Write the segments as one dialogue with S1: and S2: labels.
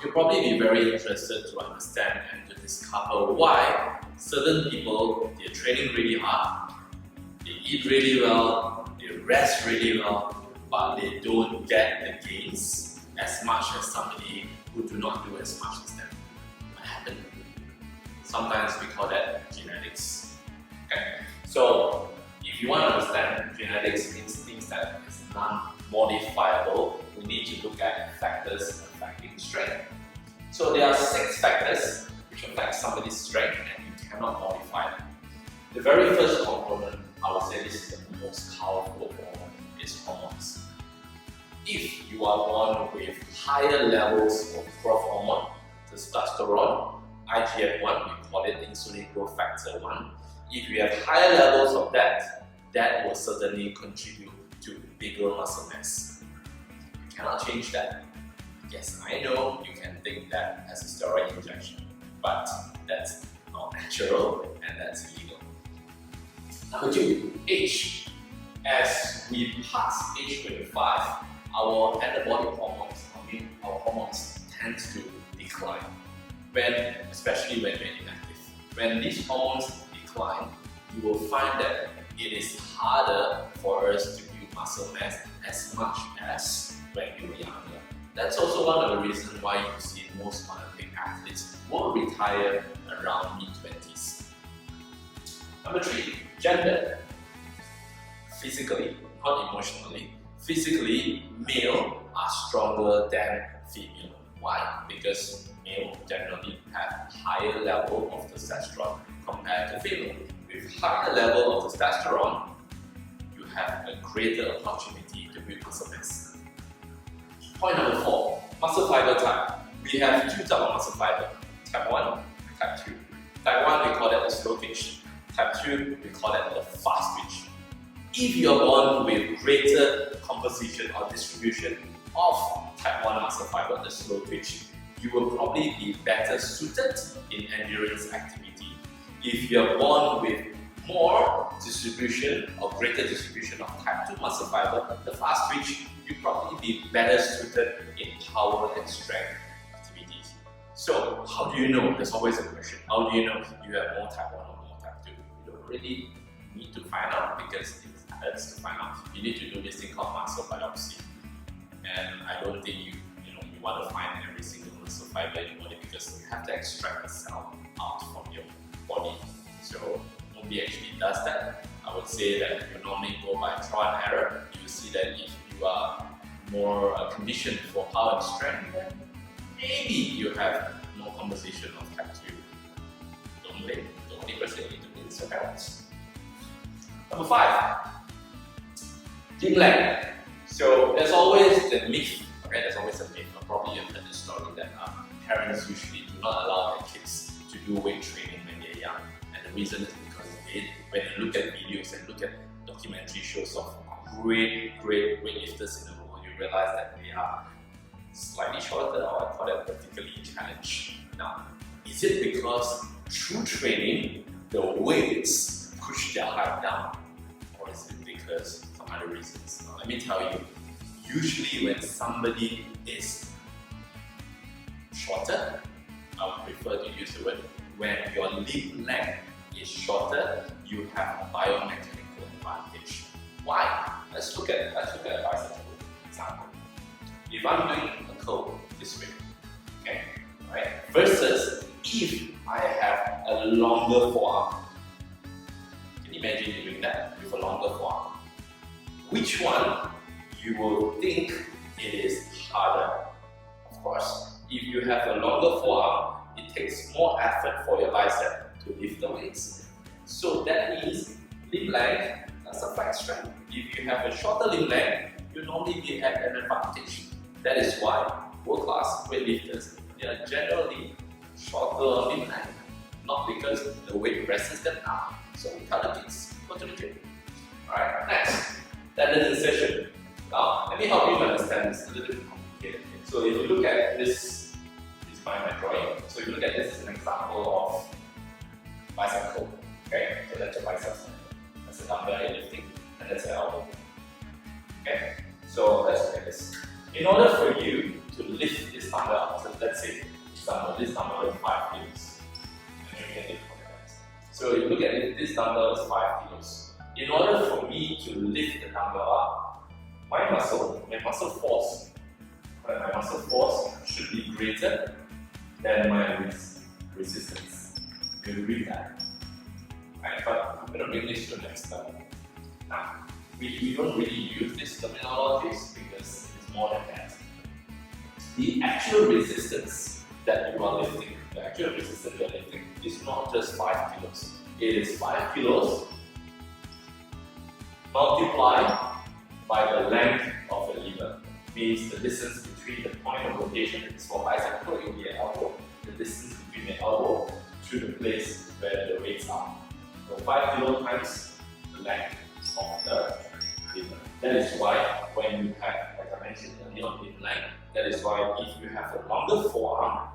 S1: you'll probably be very interested to understand and to discover why certain people, they're training really hard, they eat really well, they rest really well, but they don't get the gains as much as somebody who do not do as much as them. What happened? Sometimes we call that genetics. Okay? So if you want to understand genetics means things that is non-modifiable, we need to look at factors affecting strength. So there are 6 factors which affect somebody's strength and you cannot modify them. The very first component, I would say this is the most powerful hormone, is hormones. If you are born with higher levels of growth hormone, testosterone, IGF-1, we call it insulin growth factor 1. If you have higher levels of that, that will certainly contribute to bigger muscle mass. You cannot change that. Yes, I know you can think that as a steroid injection, but that's not natural and that's illegal. Number 2, age. As we pass age 25, our anabolic hormones, our hormones tend to decline, especially when we're inactive. When these hormones decline, you will find that it is harder for us to build muscle mass as much as when you were younger. That's also one of the reasons why you see most Olympic athletes will retire around mid-20s. Number 3, gender. Physically, not emotionally. Physically, male are stronger than female. Why? Because male generally have higher level of testosterone compared to female. With higher level of testosterone, you have a greater opportunity to build muscle mass. Point number 4, muscle fiber type. We have 2 types of muscle fiber, type 1 and type 2. Type 1 we call it the slow twitch, type 2 we call it the fast twitch. If you are born with greater composition or distribution of type 1 muscle fiber, the slow twitch, you will probably be better suited in endurance activity. If you are born with more distribution or greater distribution of type 2 muscle fiber, the fast twitch, you'll probably be better suited in power and strength activities. So how do you know? There's always a question. How do you know you have more type 1 or more type 2? You don't really need to find out because it hurts to find out. You need to do this thing called muscle biopsy. And I don't think you want to find every single muscle fiber in your body because you have to extract the cell out from your body. So nobody actually does that. I would say that if you normally go by trial and error, you will see that if you are more conditioned for power and strength, then maybe you have more composition of type 2. Don't blame. The only person you need to blame is your parents. Number 5, limb length. So there's always the myth. Okay, there's always a myth. Probably you've heard the story that parents usually do not allow their kids to do weight training when they're young. And the reason is because when you look at videos and look at documentary shows of great weightlifters in the world, you realize that they are slightly shorter, or I call it vertically challenged. Now, is it because through training, the weights push their height down? Or is it because some other reasons? Now, let me tell you, usually when somebody is shorter, I would prefer to use the word, when your limb length is shorter, you have a biomechanical advantage. Why? Let's look at a bicycle example. If I'm doing a curl this way, okay, right, versus if I have a longer forearm. Can you imagine doing that with a longer forearm? Which one you will think it is harder? Of course, if you have a longer forearm, it takes more effort for your bicep to lift the weights. So that means limb length does affect strength. If you have a shorter limb length, you normally be at an advantage. That is why world-class weightlifters, they are generally shorter limb length, not because the weight presses them down. So we tell the kids, go to the gym. Alright, next, tendon insertion. Now, let me help you to understand this a little bit complicated. So if you look at this is my drawing. So if you look at this as an example of bicep curl. Okay, so that's your biceps. That's the dumbbell you're lifting, and that's your elbow. Okay, so let's look at this. In order for you to lift this dumbbell, so let's say this dumbbell is 5 kilos. In order for me to lift the dumbbell up, my muscle force should be greater than my resistance. You read that. Right, but I'm going to bring this to the next level. Now, we don't really use these terminologies because it's more than that. The actual resistance that you are lifting, is not just 5 kilos. It is 5 kilos multiplied by the length of the lever. Means the distance between the point of rotation, it's for bicep curl, it will be an elbow. The distance between the elbow to the place where the weights are. So 5 kilo times the length of the lever. That is why when you have, like I mentioned earlier on in length, that is why if you have a longer forearm,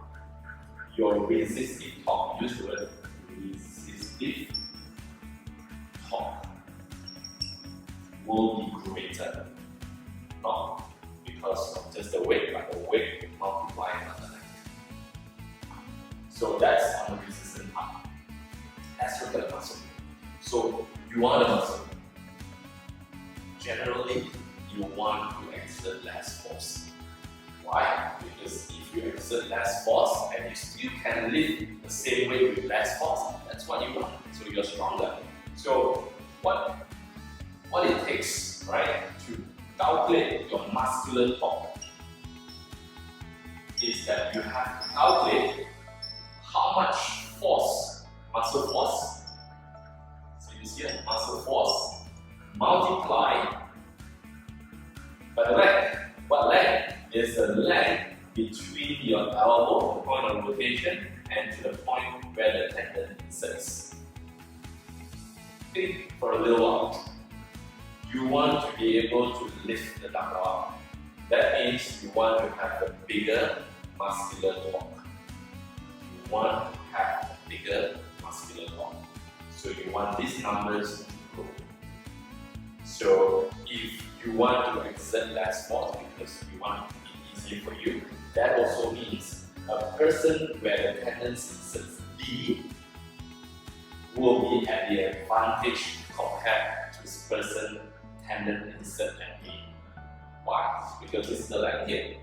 S1: your resistive torque, use the word resistive torque, will be greater. Not because of just the weight, but the weight multiplied by the length. So that's on the resistance part. Let's look at the muscle. So you want a muscle. Generally, you want to exert less force. Why? Because if you exert less force and you still can lift the same weight with less force, that's what you want. So you're stronger. So what it takes, right, to calculate your muscular torque is that you have to calculate how much force, muscle force, so you see that muscle force multiplied by the length. What length? Is the length between your elbow, the point of rotation, and to the point where the tendon inserts. Think for a little while. You want to be able to lift the dumbbell up. That means you want to have a bigger muscular torque. You want to have a bigger muscular torque. So you want these numbers to grow. So if you want to exert less force because you want it to be easier for you, that also means a person where the tendon inserts D will be at the advantage compared to this person tendon insert at A. Why? Because this is the length here.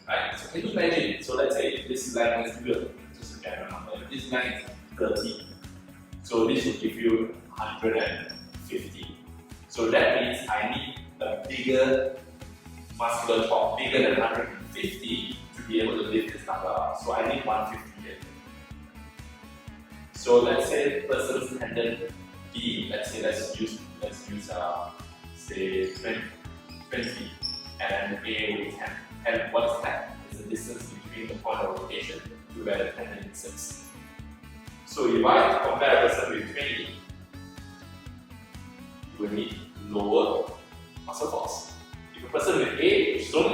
S1: Right? So can you imagine? So let's say this length is good, just a general number. This length is 30. So this will give you 150. So that means I need a bigger muscular torque, bigger than 150 to be able to lift this number up. So I need 150 here. So let's say the person's tendon B, let's use say 20 and A will be 10. And what is 10? It's the distance between the point of rotation to where the tendon sits. So if I compare a person with 20, you will need lower muscle force. If a person with A, which is only